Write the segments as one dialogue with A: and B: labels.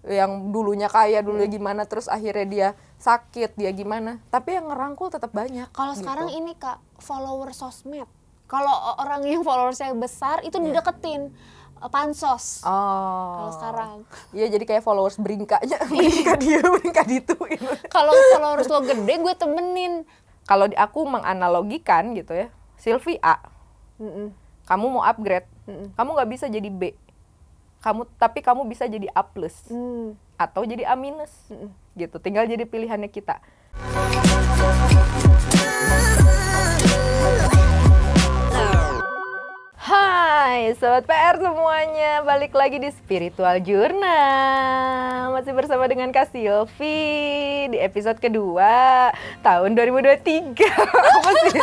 A: yang dulunya kaya, dulunya gimana, terus akhirnya dia sakit, dia gimana. Tapi yang ngerangkul tetap banyak.
B: Kalau
A: gitu.
B: sekarang ini Kak, follower sosmed. Kalau orang yang followersnya besar itu dideketin pansos. Kalau sekarang.
A: Iya, jadi kayak followers beringkanya, beringka dia, beringka dituin.
B: Kalau followers lo gede, gue temenin.
A: Kalau aku menganalogikan gitu ya, Sylvie A, kamu mau upgrade, kamu nggak bisa jadi B, tapi kamu bisa jadi A+, atau jadi A-, gitu. Tinggal jadi pilihannya kita. Hai Sobat PR semuanya, balik lagi di Spiritual Journal. Masih bersama dengan Kak Sylvie di episode kedua tahun 2023. Apa sih?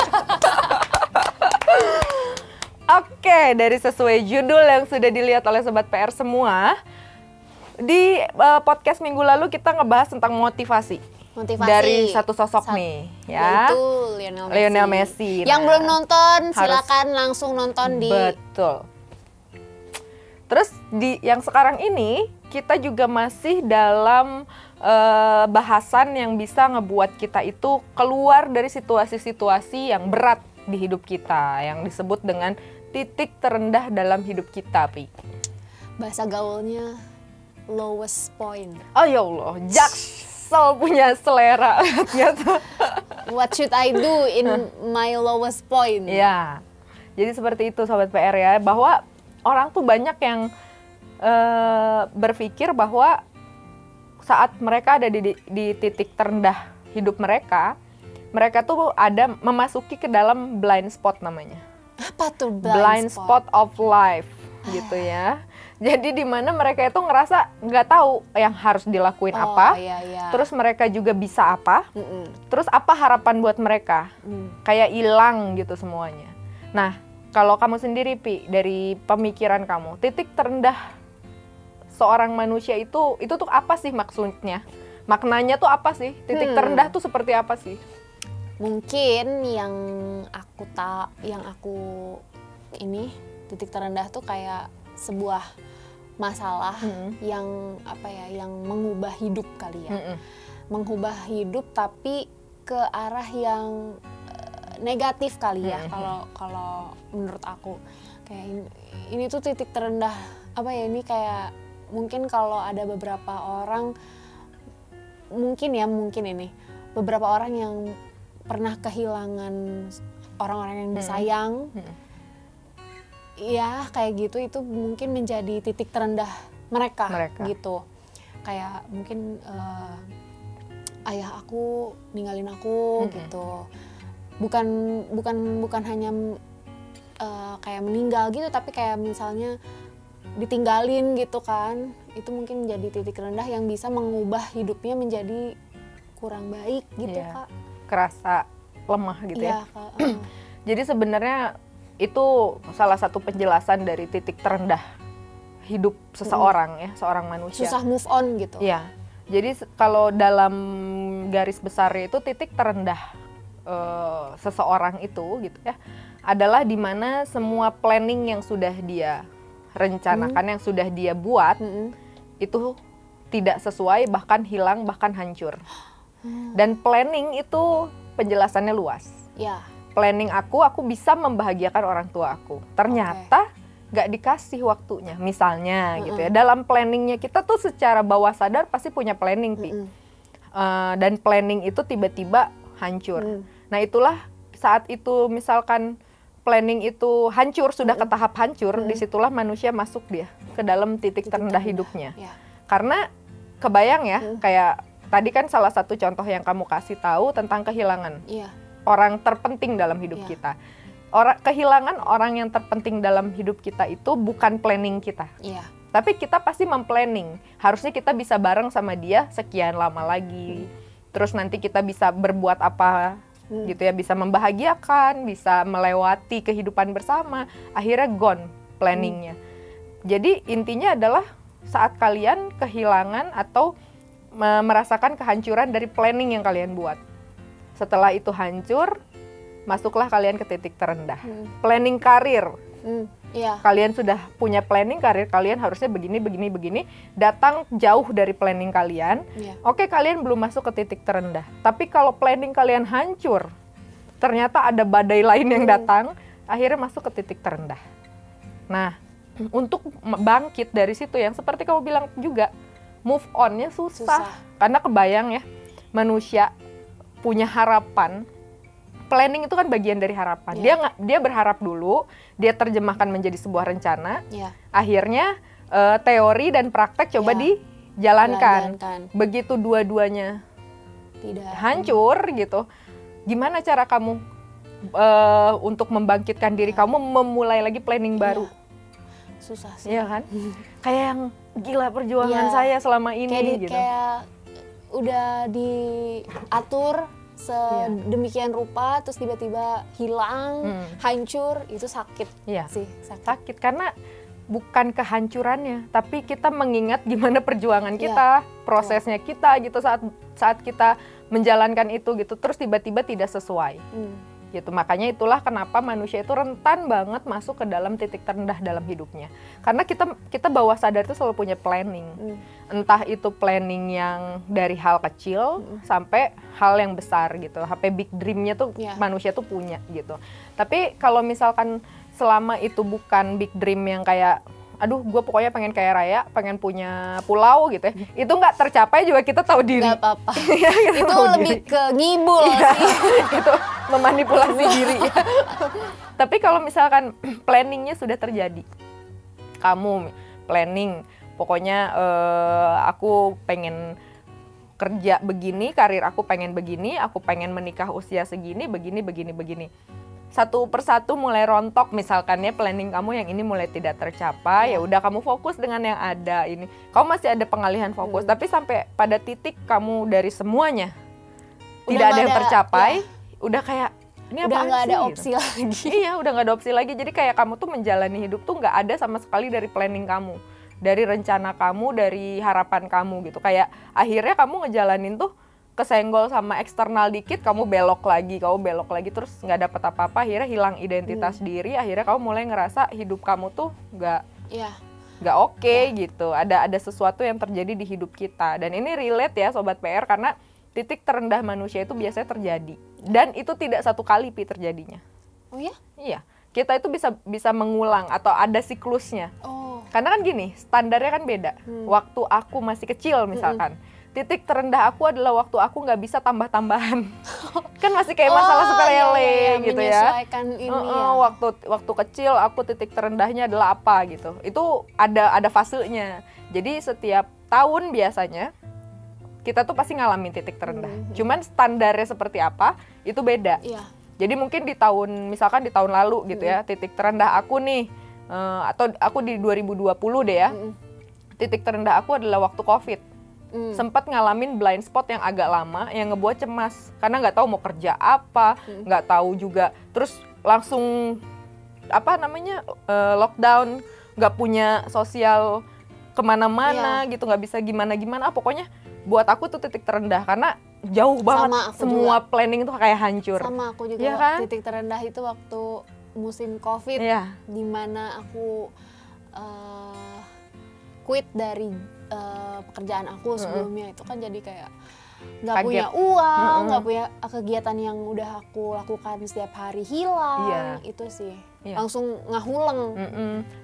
A: Oke, dari sesuai judul yang sudah dilihat oleh Sobat PR semua, di podcast minggu lalu kita ngebahas tentang motivasi. Dari satu sosok nih, ya.
B: Yaitu Lionel Messi. Yang belum nonton, silakan langsung nonton di.
A: Betul. Terus yang sekarang ini kita juga masih dalam bahasan yang bisa ngebuat kita itu keluar dari situasi-situasi yang berat di hidup kita, yang disebut dengan titik terendah dalam hidup kita, Pi.
B: Bahasa gaulnya lowest point.
A: Oh ya Allah, Jaksel punya selera.
B: What should I do in my lowest point?
A: Ya, jadi seperti itu Sobat PR ya, bahwa orang tuh banyak yang berpikir bahwa saat mereka ada di titik terendah hidup mereka tuh ada memasuki ke dalam blind spot namanya.
B: Apa tuh
A: blind spot of life gitu ya. Jadi di mana mereka itu ngerasa nggak tahu yang harus dilakuin apa, terus mereka juga bisa apa, terus apa harapan buat mereka, kayak hilang gitu semuanya. Nah, kalau kamu sendiri Pi, dari pemikiran kamu, titik terendah seorang manusia itu tuh apa sih maksudnya? Maknanya tuh apa sih? Titik terendah tuh seperti apa sih?
B: Mungkin yang aku ini titik terendah tuh kayak sebuah masalah yang yang mengubah hidup kali ya. Mengubah hidup tapi ke arah yang negatif kali ya kalau menurut aku. Kayak ini tuh titik terendah ini kayak mungkin kalau ada beberapa orang mungkin ini beberapa orang yang pernah kehilangan orang-orang yang disayang. Ya kayak gitu, itu mungkin menjadi titik terendah mereka. Gitu. Kayak mungkin ayah aku ninggalin aku gitu. Bukan hanya kayak meninggal gitu, tapi kayak misalnya ditinggalin gitu kan. Itu mungkin menjadi titik terendah yang bisa mengubah hidupnya menjadi kurang baik gitu, Kak.
A: Kerasa lemah gitu ya. Jadi sebenarnya itu salah satu penjelasan dari titik terendah hidup seseorang ya, seorang manusia.
B: Susah move on gitu.
A: Ya, jadi kalau dalam garis besarnya itu titik terendah seseorang itu gitu ya, adalah dimana semua planning yang sudah dia rencanakan, yang sudah dia buat, itu tidak sesuai, bahkan hilang, bahkan hancur. Dan planning itu penjelasannya luas.
B: Ya.
A: Planning aku bisa membahagiakan orang tua aku. Ternyata nggak dikasih waktunya, misalnya gitu ya. Dalam planningnya kita tuh secara bawah sadar pasti punya planning, Pi. Dan planning itu tiba-tiba hancur. Nah itulah saat itu misalkan planning itu hancur, sudah ke tahap hancur, disitulah manusia masuk dia ke dalam titik terendah hidupnya. Karena kebayang ya, kayak tadi kan salah satu contoh yang kamu kasih tahu tentang kehilangan. Orang terpenting dalam hidup kita. Kehilangan orang yang terpenting dalam hidup kita itu bukan planning kita. Tapi kita pasti memplanning. Harusnya kita bisa bareng sama dia sekian lama lagi. Terus nanti kita bisa berbuat apa gitu ya, bisa membahagiakan, bisa melewati kehidupan bersama. Akhirnya gone planningnya. Jadi intinya adalah saat kalian kehilangan atau merasakan kehancuran dari planning yang kalian buat. Setelah itu hancur, masuklah kalian ke titik terendah. Planning karir.
B: Iya.
A: Kalian sudah punya planning karir kalian harusnya begini, begini, begini. Datang jauh dari planning kalian.
B: Iya.
A: Oke, kalian belum masuk ke titik terendah. Tapi kalau planning kalian hancur, ternyata ada badai lain yang datang, akhirnya masuk ke titik terendah. Nah, untuk bangkit dari situ yang seperti kamu bilang juga, move on-nya susah. Karena kebayang ya, manusia punya harapan. Planning itu kan bagian dari harapan. Dia berharap dulu, dia terjemahkan menjadi sebuah rencana. Akhirnya teori dan praktek coba dijalankan. Begitu dua-duanya
B: tidak
A: hancur gitu, gimana cara kamu untuk membangkitkan diri kamu, memulai lagi planning baru?
B: Susah sih.
A: Iya kan? Kayak yang gila perjuangan saya selama ini gitu.
B: Kayak udah diatur sedemikian rupa, terus tiba-tiba hilang, hancur, itu sakit sih. Sakit
A: karena bukan kehancurannya, tapi kita mengingat gimana perjuangan kita, prosesnya kita gitu saat kita menjalankan itu gitu, terus tiba-tiba tidak sesuai. Gitu. Makanya itulah kenapa manusia itu rentan banget masuk ke dalam titik terendah dalam hidupnya. Karena kita bawah sadar itu selalu punya planning. Entah itu planning yang dari hal kecil sampai hal yang besar gitu. Sampai big dream-nya tuh manusia tuh punya gitu. Tapi kalau misalkan selama itu bukan big dream yang kayak aduh gue pokoknya pengen kayak Raya, pengen punya pulau gitu ya, itu nggak tercapai juga kita tahu diri.
B: Nggak apa-apa. Itu lebih ke ngibul sih.
A: Itu memanipulasi diri ya. Tapi kalau misalkan planningnya sudah terjadi, kamu planning pokoknya aku pengen kerja begini, karir aku pengen begini, aku pengen menikah usia segini, begini. Satu persatu mulai rontok misalkan ya, planning kamu yang ini mulai tidak tercapai, ya udah kamu fokus dengan yang ada ini. Kamu masih ada pengalihan fokus, tapi sampai pada titik kamu dari semuanya udah tidak ada yang tercapai, udah kayak ini
B: udah nggak ada
A: gitu.
B: Opsi lagi.
A: Iya, udah nggak ada opsi lagi. Jadi kayak kamu tuh menjalani hidup tuh nggak ada sama sekali dari planning kamu, dari rencana kamu, dari harapan kamu gitu. Kayak akhirnya kamu ngejalanin tuh kesenggol sama eksternal dikit, kamu belok lagi terus nggak dapet apa-apa, akhirnya hilang identitas diri, akhirnya kamu mulai ngerasa hidup kamu tuh nggak oke gitu. Ada sesuatu yang terjadi di hidup kita, dan ini relate ya Sobat PR, karena titik terendah manusia itu biasanya terjadi, dan itu tidak satu kali terjadinya.
B: Oh ya?
A: Iya, kita itu bisa mengulang atau ada siklusnya. Karena kan gini, standarnya kan beda. Waktu aku masih kecil misalkan, titik terendah aku adalah waktu aku nggak bisa tambah-tambahan. Kan masih kayak masalah sepele gitu ya. Waktu kecil aku titik terendahnya adalah apa gitu. Itu ada fasenya. Jadi setiap tahun biasanya kita tuh pasti ngalamin titik terendah. Cuman standarnya seperti apa itu beda. Jadi mungkin misalkan di tahun lalu gitu ya, titik terendah aku nih, atau aku di 2020 deh ya. Titik terendah aku adalah waktu COVID. Sempat ngalamin blind spot yang agak lama yang ngebuat cemas karena nggak tahu mau kerja apa, nggak tahu juga, terus langsung lockdown, nggak punya sosial kemana-mana gitu, nggak bisa gimana-gimana. Pokoknya buat aku tuh titik terendah karena jauh banget semua juga. Planning itu kayak hancur.
B: Sama aku juga, ya kan? Titik terendah itu waktu musim COVID, dimana aku quit dari pekerjaan aku sebelumnya. Itu kan jadi kayak nggak punya uang, nggak punya kegiatan yang udah aku lakukan setiap hari hilang. Itu sih langsung ngahuleng.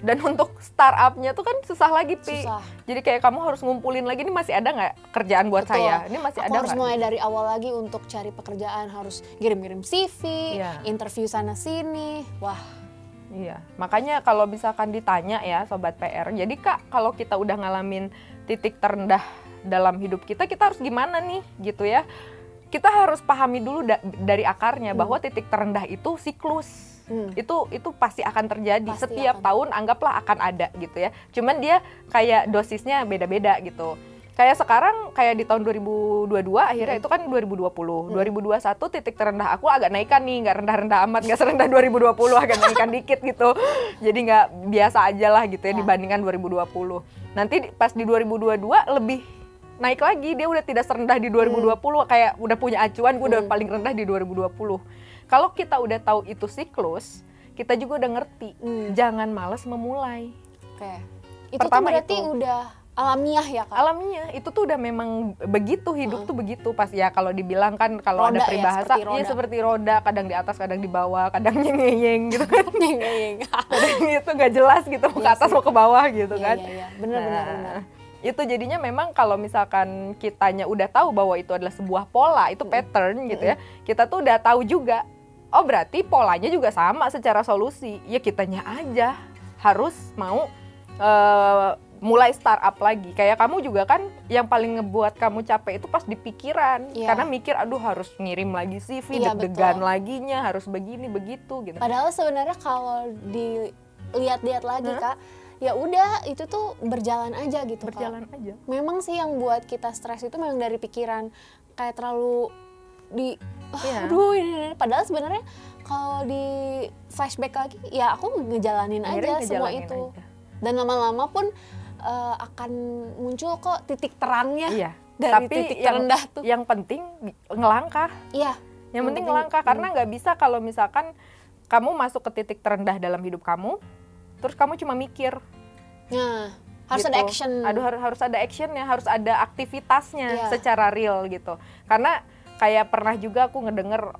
A: Dan untuk startupnya tuh kan susah lagi, Pi. Jadi kayak kamu harus ngumpulin lagi, ini masih ada nggak kerjaan buat saya, ini masih
B: aku
A: ada
B: harus mulai dari awal lagi untuk cari pekerjaan, harus kirim-kirim CV, interview sana sini. Wah.
A: Iya, makanya kalau misalkan ditanya ya Sobat PR, jadi Kak, kalau kita udah ngalamin titik terendah dalam hidup kita harus gimana nih gitu ya. Kita harus pahami dulu dari akarnya bahwa titik terendah itu siklus. Itu pasti akan terjadi, setiap tahun anggaplah akan ada gitu ya. Cuman dia kayak dosisnya beda-beda gitu. Kayak sekarang, kayak di tahun 2022, akhirnya itu kan 2020. 2021 titik terendah aku agak naikkan nih, nggak rendah-rendah amat, nggak serendah 2020, agak naikkan dikit gitu. Jadi nggak biasa aja lah gitu ya dibandingkan 2020. Nanti pas di 2022 lebih naik lagi, dia udah tidak serendah di 2020, kayak udah punya acuan, gue udah paling rendah di 2020. Kalau kita udah tahu itu siklus, kita juga udah ngerti. Jangan malas memulai.
B: Oke. Itu tuh berarti udah alamiah ya Kak?
A: Alamiah, itu tuh udah memang begitu, hidup tuh begitu. Pas ya kalau dibilang kan, kalau ada peribahasa, ya seperti roda, kadang di atas, kadang di bawah, kadang nyeng-nyeng gitu kan.
B: Nyeng-nyeng.
A: Kadang gitu gak jelas gitu, mau ke atas mau ke bawah gitu kan.
B: Iya, benar.
A: Itu jadinya memang kalau misalkan kitanya udah tahu bahwa itu adalah sebuah pola, itu pattern gitu ya, kita tuh udah tahu juga, oh berarti polanya juga sama secara solusi. Ya kitanya aja harus mau mulai startup lagi. Kayak kamu juga kan yang paling ngebuat kamu capek itu pas di pikiran. Karena mikir aduh harus ngirim lagi CV, deg-degan laginya, harus begini begitu gitu.
B: Padahal sebenarnya kalau dilihat-lihat lagi Kak, ya udah itu tuh berjalan aja gitu Kak.
A: Berjalan aja.
B: Memang sih yang buat kita stres itu memang dari pikiran, kayak terlalu aduh ini. Padahal sebenarnya kalau di flashback lagi ya aku ngejalanin aja semua itu. Dan lama-lama pun akan muncul kok titik terangnya dari titik terendah tuh.
A: Yang penting ngelangkah.
B: Iya.
A: Yang penting ngelangkah, karena nggak bisa kalau misalkan kamu masuk ke titik terendah dalam hidup kamu, terus kamu cuma mikir.
B: Nah, harus ada action.
A: Harus ada actionnya, harus ada aktivitasnya secara real gitu. Karena kayak pernah juga aku ngedenger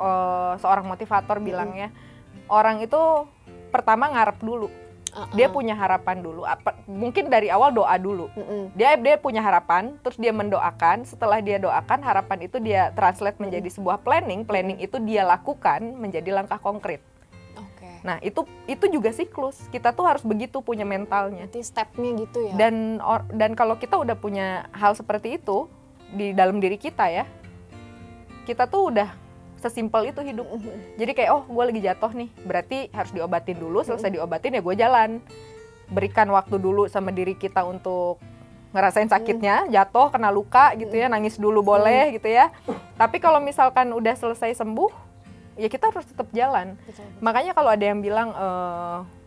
A: seorang motivator bilangnya, orang itu pertama ngarep dulu. Dia punya harapan dulu, mungkin dari awal doa dulu. Dia punya harapan, terus dia mendoakan. Setelah dia doakan, harapan itu dia translate menjadi sebuah planning itu dia lakukan menjadi langkah konkret. Nah itu juga siklus, kita tuh harus begitu punya mentalnya.
B: Nanti stepnya gitu ya.
A: Dan kalau kita udah punya hal seperti itu di dalam diri kita ya, kita tuh udah sesimpel itu hidup. Jadi kayak, oh gue lagi jatuh nih, berarti harus diobatin dulu, selesai diobatin ya gue jalan. Berikan waktu dulu sama diri kita untuk ngerasain sakitnya, jatuh, kena luka gitu ya, nangis dulu boleh gitu ya. Tapi kalau misalkan udah selesai sembuh, ya kita harus tetap jalan. Makanya kalau ada yang bilang,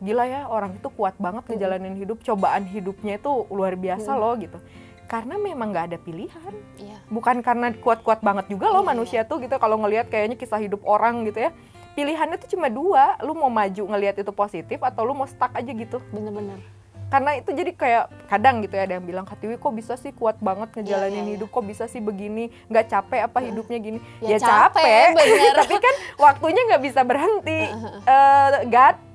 A: gila ya orang itu kuat banget ngejalanin hidup, cobaan hidupnya itu luar biasa loh gitu. Karena memang nggak ada pilihan, bukan karena kuat-kuat banget juga loh manusia tuh gitu. Kalau ngelihat kayaknya kisah hidup orang gitu ya, pilihannya tuh cuma dua, lu mau maju ngelihat itu positif atau lu mau stuck aja gitu.
B: Bener-bener.
A: Karena itu jadi kayak kadang gitu ya ada yang bilang, Kak Tiwi kok bisa sih kuat banget ngejalanin hidup, kok bisa sih begini, nggak capek apa hidupnya gini? Ya capek, tapi kan waktunya nggak bisa berhenti.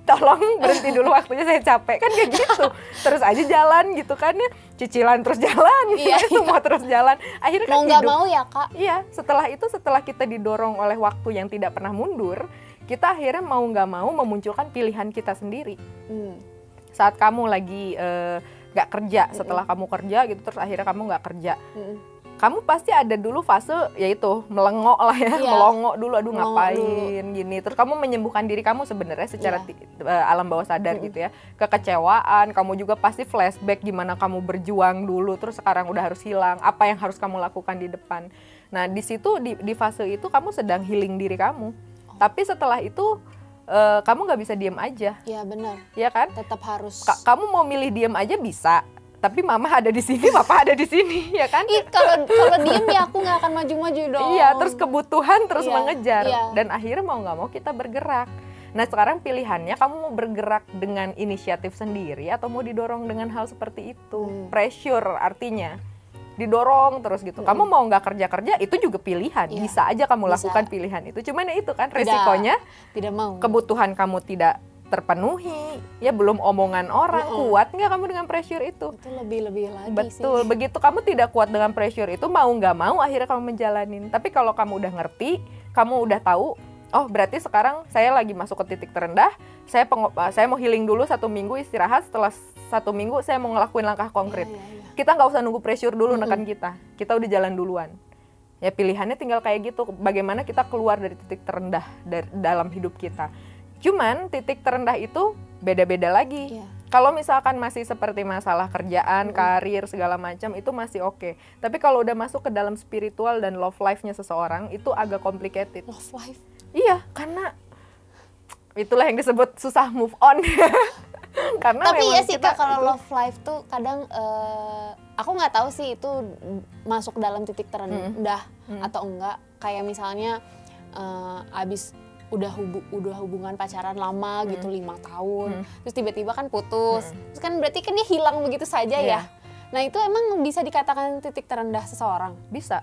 A: Tolong berhenti dulu waktunya, saya capek kan kayak gitu. Terus aja jalan gitu kan ya, cicilan terus jalan, semua terus jalan. Akhirnya kan
B: mau nggak mau ya Kak.
A: Iya, setelah kita didorong oleh waktu yang tidak pernah mundur, kita akhirnya mau nggak mau memunculkan pilihan kita sendiri. Saat kamu lagi nggak kerja, setelah kamu kerja gitu, terus akhirnya kamu nggak kerja. Kamu pasti ada dulu fase yaitu melengok lah ya, melongok dulu, aduh ngapain gini. Terus kamu menyembuhkan diri kamu sebenarnya secara alam bawah sadar gitu ya. Kekecewaan, kamu juga pasti flashback gimana kamu berjuang dulu, terus sekarang udah harus hilang. Apa yang harus kamu lakukan di depan. Nah di situ di fase itu kamu sedang healing diri kamu. Tapi setelah itu kamu nggak bisa diem aja.
B: Iya benar.
A: Iya kan?
B: Tetap harus.
A: Kamu mau milih diem aja bisa. Tapi mama ada di sini, papa ada di sini, ya kan?
B: Kalau diem ya aku nggak akan maju-maju dong.
A: Iya, terus kebutuhan terus mengejar, dan akhirnya mau nggak mau kita bergerak. Nah sekarang pilihannya kamu mau bergerak dengan inisiatif sendiri atau mau didorong dengan hal seperti itu. Pressure artinya didorong terus gitu. Kamu mau nggak kerja itu juga pilihan. Bisa aja kamu lakukan pilihan itu. Cuman ya itu kan resikonya
B: tidak mau.
A: Kebutuhan kamu tidak terpenuhi, ya belum omongan orang. Kuat nggak kamu dengan pressure itu?
B: Itu lebih lagi.
A: Betul, begitu kamu tidak kuat dengan pressure itu, mau nggak mau akhirnya kamu menjalanin. Tapi kalau kamu udah ngerti, kamu udah tahu, oh berarti sekarang saya lagi masuk ke titik terendah, saya mau healing dulu 1 minggu istirahat, setelah 1 minggu saya mau ngelakuin langkah konkret. Kita nggak usah nunggu pressure dulu nekan kita udah jalan duluan. Ya pilihannya tinggal kayak gitu, bagaimana kita keluar dari titik terendah dalam hidup kita. Cuman titik terendah itu beda-beda lagi. Kalau misalkan masih seperti masalah kerjaan, karir, segala macam itu masih oke. Tapi kalau udah masuk ke dalam spiritual dan love life-nya seseorang itu agak complicated.
B: Love life?
A: Iya, karena itulah yang disebut susah move on. Karena
B: tapi ya sih Kak, kalau love life tuh kadang aku nggak tahu sih itu masuk dalam titik terendah atau enggak. Kayak misalnya abis udah hubungan pacaran lama gitu 5 tahun, terus tiba-tiba kan putus, terus kan berarti kan dia hilang begitu saja ya. Nah itu emang bisa dikatakan titik terendah seseorang?
A: Bisa,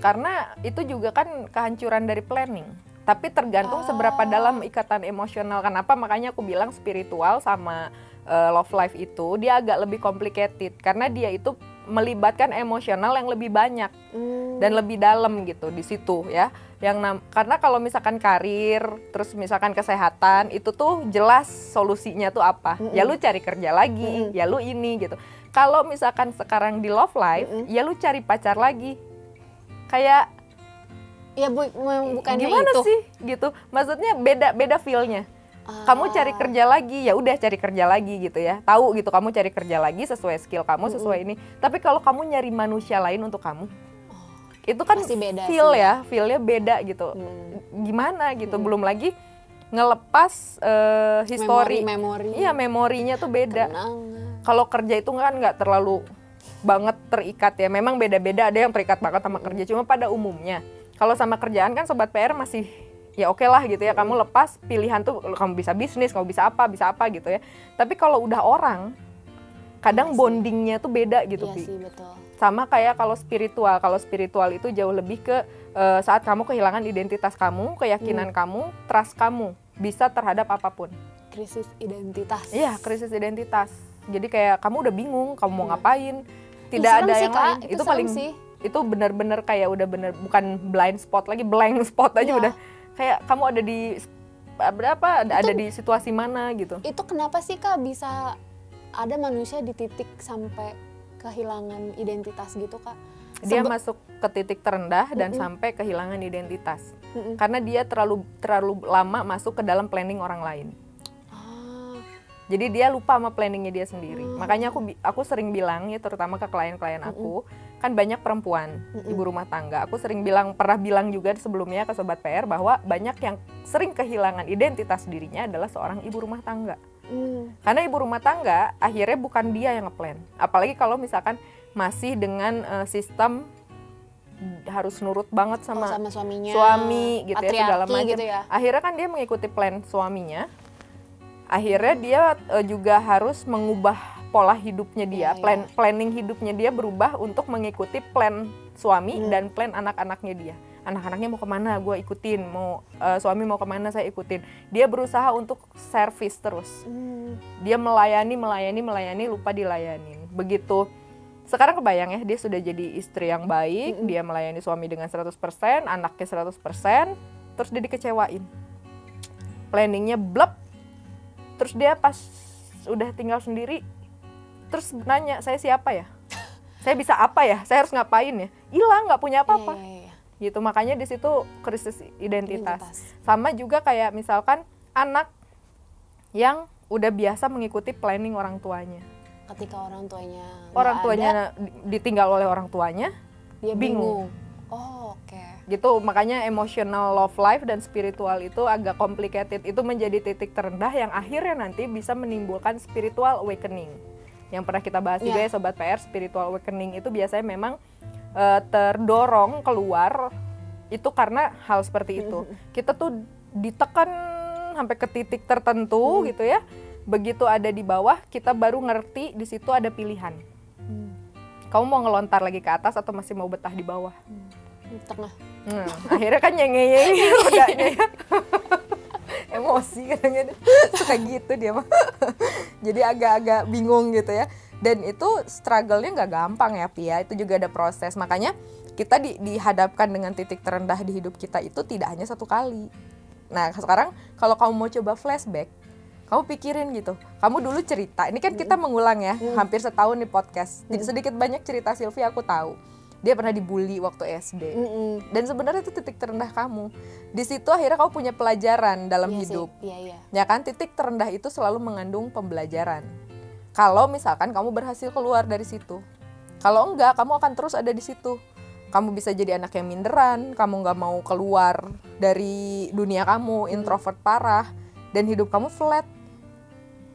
A: karena itu juga kan kehancuran dari planning. Tapi tergantung seberapa dalam ikatan emosional. Kenapa makanya aku bilang spiritual sama love life itu dia agak lebih complicated, karena dia itu melibatkan emosional yang lebih banyak dan lebih dalam gitu di situ ya. Karena kalau misalkan karir, terus misalkan kesehatan, itu tuh jelas solusinya tuh apa. Ya lu cari kerja lagi, ya lu ini gitu. Kalau misalkan sekarang di love life, ya lu cari pacar lagi. Kayak
B: ya bukannya
A: gimana
B: itu
A: sih gitu. Maksudnya beda feel-nya. Kamu cari kerja lagi, ya udah cari kerja lagi gitu ya. Tahu gitu kamu cari kerja lagi sesuai skill kamu, sesuai ini. Tapi kalau kamu nyari manusia lain untuk kamu, itu kan
B: beda
A: feel
B: sih.
A: ya, feel-nya beda gitu. Gimana gitu, belum lagi ngelepas history.
B: Memori.
A: Iya, memorinya tuh beda.
B: Kenangan.
A: Kalau kerja itu kan nggak terlalu banget terikat ya. Memang beda-beda, ada yang terikat banget sama kerja. Cuma pada umumnya, kalau sama kerjaan kan Sobat PR masih ya oke lah gitu ya, kamu lepas pilihan tuh, kamu bisa bisnis, kamu bisa apa gitu ya. Tapi kalau udah orang, kadang bondingnya tuh beda gitu.
B: Iya sih, betul.
A: Sama kayak kalau spiritual itu jauh lebih ke saat kamu kehilangan identitas kamu, keyakinan kamu, trust kamu bisa terhadap apapun.
B: Krisis identitas.
A: Iya, krisis identitas. Jadi kayak kamu udah bingung, kamu mau ngapain, tidak
B: serem
A: ada
B: sih,
A: yang
B: Kak.
A: lain. Itu paling
B: sih.
A: Itu benar-benar kayak udah bener, bukan blind spot lagi, blank spot aja udah. Kayak kamu ada di ada di situasi mana gitu.
B: Itu kenapa sih Kak bisa ada manusia di titik sampai kehilangan identitas gitu Kak?
A: Dia masuk ke titik terendah dan sampai kehilangan identitas. Karena dia terlalu lama masuk ke dalam planning orang lain. Jadi dia lupa sama planningnya dia sendiri. Makanya aku sering bilang ya, terutama ke klien-klien aku, kan banyak perempuan, ibu rumah tangga. Aku pernah bilang juga sebelumnya ke Sobat PR bahwa banyak yang sering kehilangan identitas dirinya adalah seorang ibu rumah tangga. Karena ibu rumah tangga akhirnya bukan dia yang ngeplan. Apalagi kalau misalkan masih dengan sistem harus nurut banget sama
B: suaminya,
A: suami gitu ya, segala macam.
B: Gitu ya.
A: Akhirnya kan dia mengikuti plan suaminya. Akhirnya dia juga harus mengubah pola hidupnya dia, planning hidupnya dia berubah untuk mengikuti plan suami dan plan anak-anaknya dia. Anak-anaknya mau kemana, gue ikutin. Suami mau kemana, saya ikutin. Dia berusaha untuk servis terus. Dia melayani, lupa dilayanin. Begitu. Sekarang kebayang ya, dia sudah jadi istri yang baik, dia melayani suami dengan 100%, anaknya 100%, terus dia dikecewain. Planningnya blep. Terus dia pas udah tinggal sendiri, terus nanya, saya siapa ya? Saya bisa apa ya? Saya harus ngapain ya? Hilang, nggak punya apa-apa. Gitu, makanya di situ krisis identitas. Sama juga kayak misalkan anak yang udah biasa mengikuti planning orang tuanya.
B: Ketika orang tuanya
A: ditinggal oleh orang tuanya,
B: dia bingung. Oh, oke.
A: Gitu, makanya emotional love life dan spiritual itu agak complicated. Itu menjadi titik terendah yang akhirnya nanti bisa menimbulkan spiritual awakening. Yang pernah kita bahas juga ya Sobat PR, spiritual awakening itu biasanya memang terdorong keluar itu karena hal seperti itu. Kita tuh ditekan sampai ke titik tertentu gitu ya. Begitu ada di bawah, kita baru ngerti di situ ada pilihan. Kamu mau ngelontar lagi ke atas atau masih mau betah di bawah?
B: Tengah.
A: Akhirnya kan nyenge-nyenge rodanya ya. Emosi kadang-kadang suka gitu dia mah. Jadi agak-agak bingung gitu ya. Dan itu struggle-nya nggak gampang ya Pia, itu juga ada proses. Makanya kita dihadapkan dengan titik terendah di hidup kita itu tidak hanya satu kali. Nah sekarang kalau kamu mau coba flashback, kamu pikirin gitu, kamu dulu cerita, ini kan kita mengulang ya, hampir setahun di podcast. Sedikit banyak cerita Sylvia aku tahu. Dia pernah dibully waktu SD. Dan sebenarnya itu titik terendah kamu. Di situ akhirnya kamu punya pelajaran dalam hidup. Ya kan, titik terendah itu selalu mengandung pembelajaran. Kalau misalkan kamu berhasil keluar dari situ. Kalau enggak, kamu akan terus ada di situ. Kamu bisa jadi anak yang minderan, kamu nggak mau keluar dari dunia kamu, introvert parah, dan hidup kamu flat.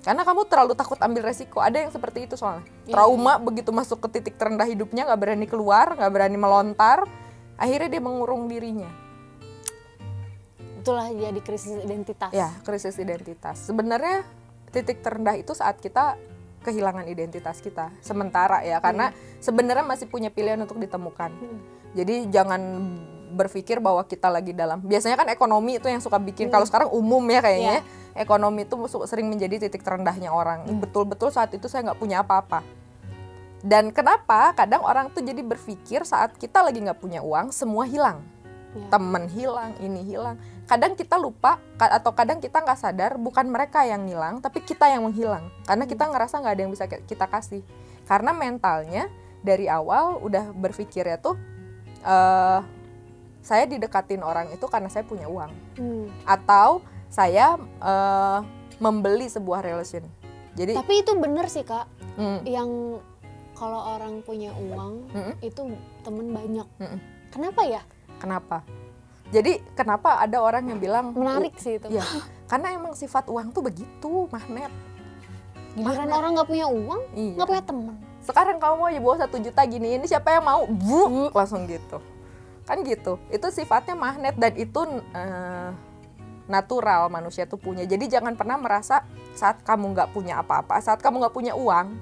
A: Karena kamu terlalu takut ambil resiko. Ada yang seperti itu soalnya. Trauma begitu masuk ke titik terendah hidupnya, gak berani keluar, gak berani melontar. Akhirnya dia mengurung dirinya.
B: Itulah jadi krisis identitas.
A: Ya, krisis identitas. Sebenarnya titik terendah itu saat kita kehilangan identitas kita sementara ya, karena sebenarnya masih punya pilihan untuk ditemukan. Jadi jangan berpikir bahwa kita lagi dalam, biasanya kan ekonomi itu yang suka bikin, kalau sekarang umum ya kayaknya, ekonomi itu sering menjadi titik terendahnya orang. Betul-betul saat itu saya nggak punya apa-apa. Dan kenapa kadang orang tuh jadi berpikir saat kita lagi nggak punya uang semua hilang, temen hilang, ini hilang. Kadang kita lupa atau kadang kita nggak sadar bukan mereka yang hilang tapi kita yang menghilang, karena kita ngerasa nggak ada yang bisa kita kasih, karena mentalnya dari awal udah berpikirnya tuh saya didekatin orang itu karena saya punya uang, atau saya membeli sebuah relation. Jadi
B: tapi itu bener sih Kak, yang kalau orang punya uang itu temen banyak. Kenapa ya?
A: Kenapa? Jadi kenapa ada orang yang bilang
B: menarik sih itu?
A: Ya, karena emang sifat uang tuh begitu, magnet.
B: Giliran orang nggak punya uang, nggak punya teman.
A: Sekarang kamu mau aja bawa 1 juta gini, ini siapa yang mau? Langsung gitu. Kan gitu. Itu sifatnya magnet dan itu natural manusia tuh punya. Jadi jangan pernah merasa saat kamu nggak punya apa-apa, saat kamu nggak punya uang,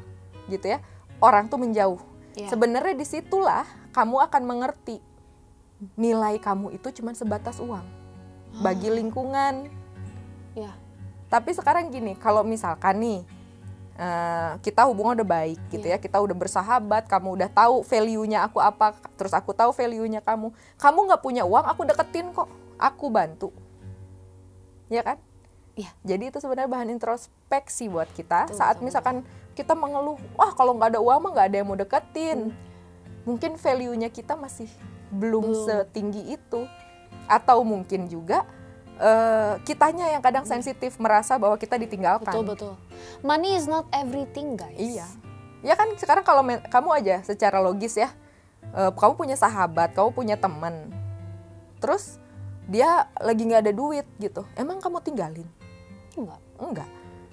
A: gitu ya, orang tuh menjauh. Sebenarnya disitulah kamu akan mengerti nilai kamu itu cuma sebatas uang bagi lingkungan. Tapi sekarang gini, kalau misalkan nih kita hubungan udah baik gitu ya, kita udah bersahabat, kamu udah tahu value-nya aku apa, terus aku tahu value-nya kamu nggak punya uang, aku deketin kok, aku bantu, ya kan? Jadi itu sebenarnya bahan introspeksi buat kita. Saat misalkan kita mengeluh, wah kalau nggak ada uang mah nggak ada yang mau deketin, mungkin value-nya kita masih belum setinggi itu, atau mungkin juga kitanya yang kadang sensitif merasa bahwa kita ditinggalkan.
B: Betul. Money is not everything, guys.
A: Iya. Ya kan sekarang kalau kamu aja secara logis ya, kamu punya sahabat, kamu punya teman, terus dia lagi nggak ada duit gitu, emang kamu tinggalin? Enggak.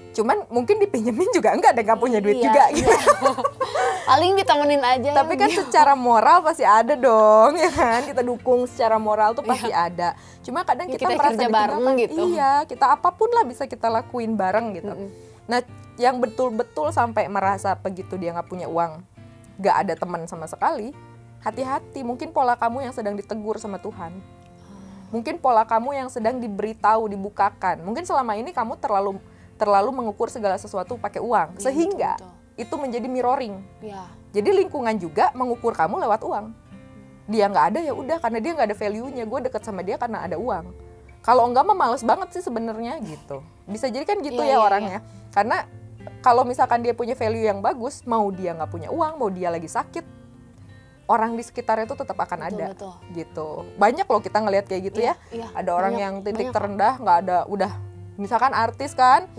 A: Cuman mungkin dipinjemin juga enggak, ada nggak punya duit juga gitu.
B: Paling ditemenin aja.
A: Tapi kan secara moral pasti ada dong, ya kan? Kita dukung secara moral tuh pasti ada. Cuma kadang kita merasa
B: kerja bareng gitu.
A: Iya, kita apapun lah bisa kita lakuin bareng gitu. Nah, yang betul-betul sampai merasa begitu dia nggak punya uang, nggak ada teman sama sekali, hati-hati. Mungkin pola kamu yang sedang ditegur sama Tuhan. Mungkin pola kamu yang sedang diberitahu, dibukakan. Mungkin selama ini kamu terlalu mengukur segala sesuatu pakai uang, sehingga itu menjadi mirroring. Jadi lingkungan juga mengukur kamu lewat uang. Dia nggak ada ya udah, karena dia nggak ada value-nya, gue deket sama dia karena ada uang. Kalau enggak mah males banget sih sebenarnya gitu. Bisa jadi kan gitu orangnya. Karena kalau misalkan dia punya value yang bagus, mau dia nggak punya uang, mau dia lagi sakit, orang di sekitarnya itu tetap akan ada. Gitu. Banyak loh kita ngelihat kayak gitu ya. Ada orang yang titik terendah nggak ada, udah misalkan artis kan,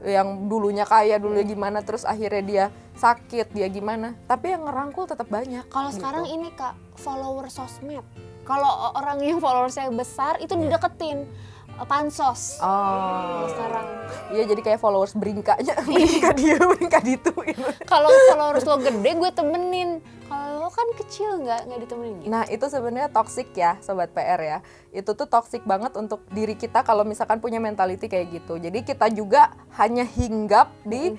A: yang dulunya kaya, dulunya gimana, terus akhirnya dia sakit, dia gimana, tapi yang ngerangkul tetap banyak.
B: Kalau sekarang ini Kak, follower sosmed, kalau orang yang followersnya besar itu dideketin, pansos. Sekarang
A: iya, jadi kayak followers beringkanya, beringka dia, beringka ditu gitu.
B: Kalau followers lo gede gue temenin, kalau lo kan kecil nggak ditemenin gitu.
A: Nah itu sebenarnya toxic ya Sobat PR ya. Itu tuh toxic banget untuk diri kita kalau misalkan punya mentality kayak gitu. Jadi kita juga hanya hinggap di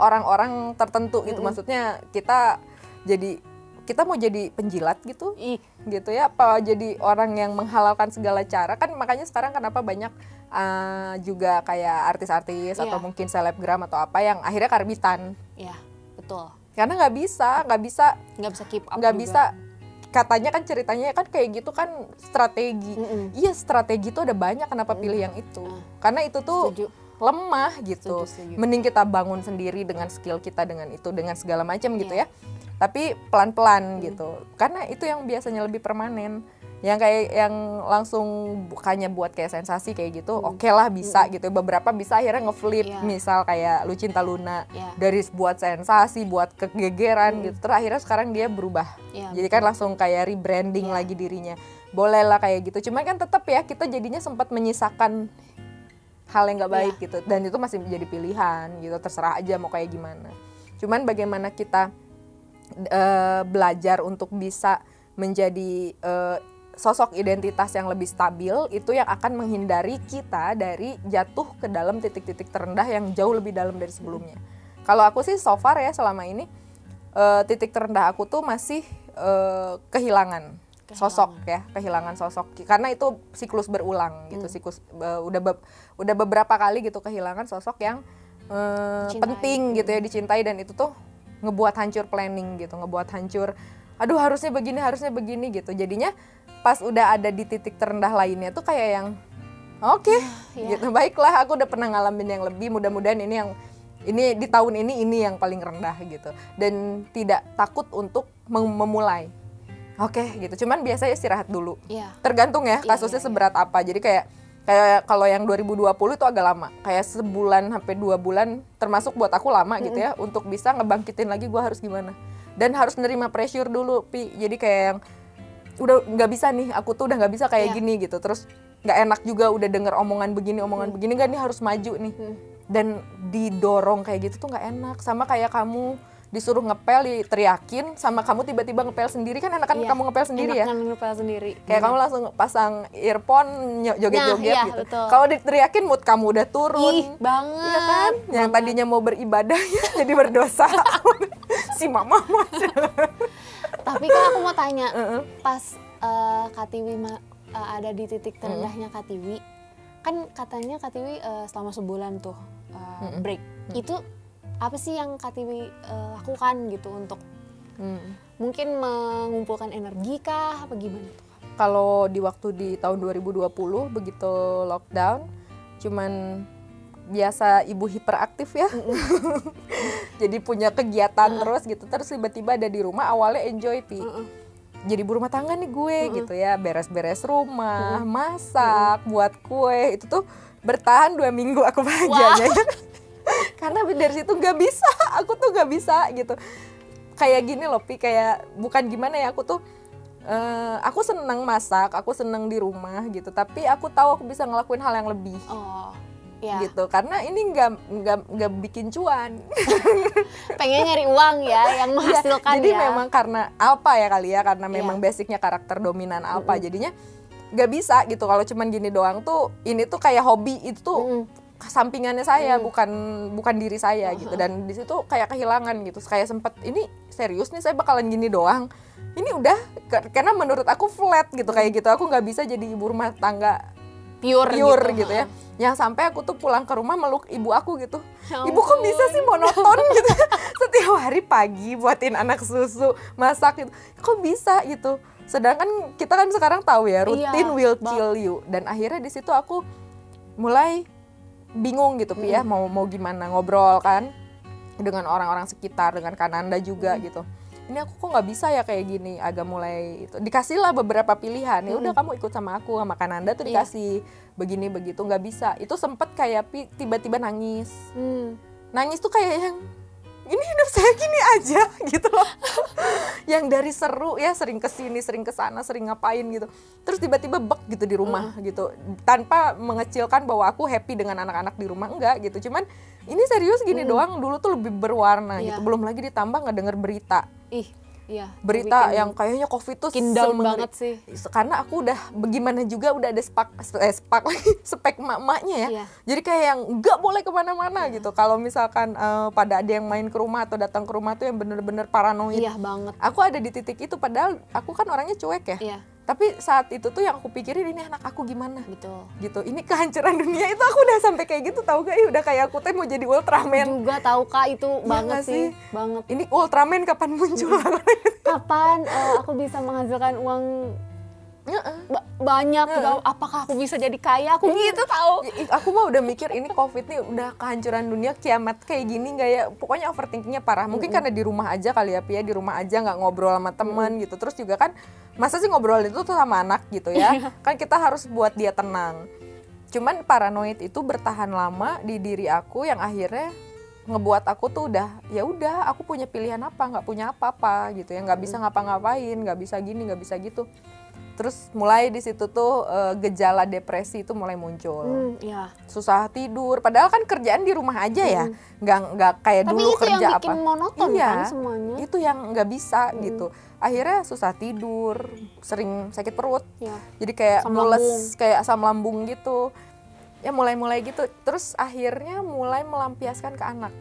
A: orang-orang tertentu gitu. Maksudnya kita mau jadi penjilat gitu, gitu ya, apa jadi orang yang menghalalkan segala cara. Kan makanya sekarang kenapa banyak juga kayak artis-artis atau mungkin selebgram atau apa yang akhirnya karbitan.
B: Iya, betul.
A: Karena nggak bisa
B: keep up,
A: nggak bisa. Katanya kan ceritanya kan kayak gitu kan strategi. Iya, strategi tuh ada banyak, kenapa pilih yang itu? Karena itu tuh lemah gitu. Mending kita bangun sendiri dengan skill kita, dengan itu, dengan segala macam gitu ya. Tapi pelan-pelan gitu. Karena itu yang biasanya lebih permanen. Yang kayak yang langsung bukannya buat kayak sensasi kayak gitu, oke lah bisa gitu. Beberapa bisa akhirnya ngeflip, misal kayak Lucinta Luna, dari buat sensasi, buat kegegeran gitu. Terus akhirnya sekarang dia berubah. Jadi kan langsung kayak rebranding lagi dirinya. Boleh lah kayak gitu. Cuma kan tetap ya kita jadinya sempat menyisakan hal yang nggak baik gitu. Dan itu masih menjadi pilihan gitu. Terserah aja mau kayak gimana. Cuman bagaimana kita belajar untuk bisa menjadi sosok identitas yang lebih stabil itu yang akan menghindari kita dari jatuh ke dalam titik-titik terendah yang jauh lebih dalam dari sebelumnya. Kalau aku sih so far ya selama ini titik terendah aku tuh masih kehilangan sosok ya, kehilangan sosok karena itu siklus berulang gitu, siklus udah beberapa kali gitu kehilangan sosok yang penting gitu ya, dicintai, dan itu tuh ngebuat hancur planning gitu, ngebuat hancur aduh harusnya begini gitu. Jadinya pas udah ada di titik terendah lainnya tuh kayak yang oke, gitu, baiklah aku udah pernah ngalamin yang lebih, mudah-mudahan ini di tahun ini yang paling rendah gitu, dan tidak takut untuk memulai. Oke, gitu. Cuman biasanya istirahat dulu. Tergantung ya kasusnya seberat apa. Jadi kayak kalau yang 2020 itu agak lama, kayak sebulan sampai 2 bulan termasuk buat aku lama gitu ya, untuk bisa ngebangkitin lagi gue harus gimana, dan harus nerima pressure dulu, Pi. Jadi kayak yang udah nggak bisa nih, aku tuh udah nggak bisa kayak gini gitu, terus nggak enak juga udah denger omongan begini nggak nih, harus maju nih, dan didorong kayak gitu tuh nggak enak. Sama kayak kamu disuruh ngepel, diteriakin, sama kamu tiba-tiba ngepel sendiri, kan enakan kamu ngepel sendiri ya,
B: ngepel sendiri,
A: kayak kamu langsung pasang earphone joget-joget gitu. Kalau diteriakin mood kamu udah turun
B: banget,
A: ya kan, yang tadinya mau beribadah ya jadi berdosa. Si mama.
B: Tapi kan aku mau tanya, pas Katiwi ada di titik terendahnya Katiwi, kan katanya Katiwi selama sebulan tuh break. Itu apa sih yang Katiwi lakukan gitu untuk mungkin mengumpulkan energi kah, apa gimana tuh?
A: Kalau di waktu di tahun 2020 begitu lockdown, cuman biasa ibu hiperaktif ya. Jadi punya kegiatan terus gitu, terus tiba-tiba ada di rumah, awalnya enjoy, Pi. Jadi ibu rumah tangga nih gue gitu ya, beres-beres rumah, masak, buat kue, itu tuh bertahan 2 minggu aku bahagianya. Karena dari situ aku tuh nggak bisa gitu. Kayak gini loh, Pi, kayak bukan gimana ya, aku tuh aku seneng masak, aku seneng di rumah gitu, tapi aku tahu aku bisa ngelakuin hal yang lebih. Gitu, karena ini nggak bikin cuan.
B: Pengen nyari uang ya, yang menghasilkan
A: jadi
B: ya.
A: memang karena Alpha ya kali ya, karena memang basicnya karakter dominan Alpha, jadinya nggak bisa gitu kalau cuman gini doang tuh. Ini tuh kayak hobi, itu tuh sampingannya saya, bukan diri saya gitu. Dan di situ kayak kehilangan gitu, kayak sempet ini serius nih saya bakalan gini doang, ini udah, karena menurut aku flat gitu, kayak gitu. Aku nggak bisa jadi ibu rumah tangga pure gitu ya. Yang sampai aku tuh pulang ke rumah meluk ibu aku gitu. Ibu kok bisa sih monoton gitu. Setiap hari pagi buatin anak susu, masak gitu. Kok bisa gitu. Sedangkan kita kan sekarang tahu ya, routine will kill you. Dan akhirnya di situ aku mulai bingung gitu, Pi, ya, mau gimana, ngobrol kan dengan orang-orang sekitar, dengan Kananda juga gitu. Ini aku kok nggak bisa ya kayak gini, agak mulai itu. Dikasihlah beberapa pilihan, ya udah kamu ikut sama aku, sama Kananda tuh dikasih begini begitu, nggak bisa. Itu sempet kayak tiba-tiba nangis. Nangis tuh kayak yang ini hidup saya gini aja gitu loh. Yang dari seru ya, sering kesini, sering kesana, sering ngapain gitu, terus tiba-tiba bek gitu di rumah gitu, tanpa mengecilkan bahwa aku happy dengan anak-anak di rumah, enggak gitu. Cuman ini serius gini doang, dulu tuh lebih berwarna gitu. Belum lagi ditambah ngedenger berita. Berita yang kayaknya COVID tuh
B: down banget sih.
A: Karena aku udah bagaimana juga udah ada spek emak-emaknya ya. Jadi kayak yang nggak boleh kemana-mana gitu. Kalau misalkan pada ada yang main ke rumah atau datang ke rumah tuh yang bener-bener paranoid.
B: Banget.
A: Aku ada di titik itu, padahal aku kan orangnya cuek ya. Tapi saat itu tuh yang aku pikirin, ini anak aku gimana?
B: Betul.
A: Gitu. Ini kehancuran dunia, itu aku udah sampai kayak gitu, tahu gak? Udah kayak aku tuh mau jadi Ultraman.
B: Juga tahu Kak, itu banget sih. Banget.
A: Ini Ultraman kapan muncul?
B: Kapan aku bisa menghasilkan uang banyak gitu. Apakah aku bisa jadi kaya? Aku gitu tahu.
A: Aku mah udah mikir ini COVID nih udah kehancuran dunia, kiamat kayak gini nggak ya? Pokoknya overthinkingnya parah. Mungkin karena di rumah aja kali ya, Pia, di rumah aja nggak ngobrol sama teman gitu. Terus juga kan masa sih ngobrol itu tuh sama anak gitu ya? Kan kita harus buat dia tenang. Cuman paranoid itu bertahan lama di diri aku yang akhirnya ngebuat aku tuh udah aku punya pilihan apa, nggak punya apa-apa gitu ya, nggak bisa ngapa-ngapain, nggak bisa gini, nggak bisa gitu. Terus mulai di situ tuh gejala depresi itu mulai muncul. Susah tidur, padahal kan kerjaan di rumah aja ya, nggak kayak
B: tapi
A: dulu
B: itu
A: kerja
B: yang
A: apa.
B: bikin monoton kan semuanya.
A: Itu yang nggak bisa gitu. Akhirnya susah tidur, sering sakit perut. Jadi kayak mules, kayak asam lambung gitu. Ya mulai gitu. Terus akhirnya mulai melampiaskan ke anak.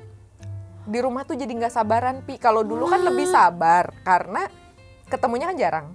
A: Di rumah tuh jadi nggak sabaran, Pi. Kalau dulu kan lebih sabar karena ketemunya kan jarang.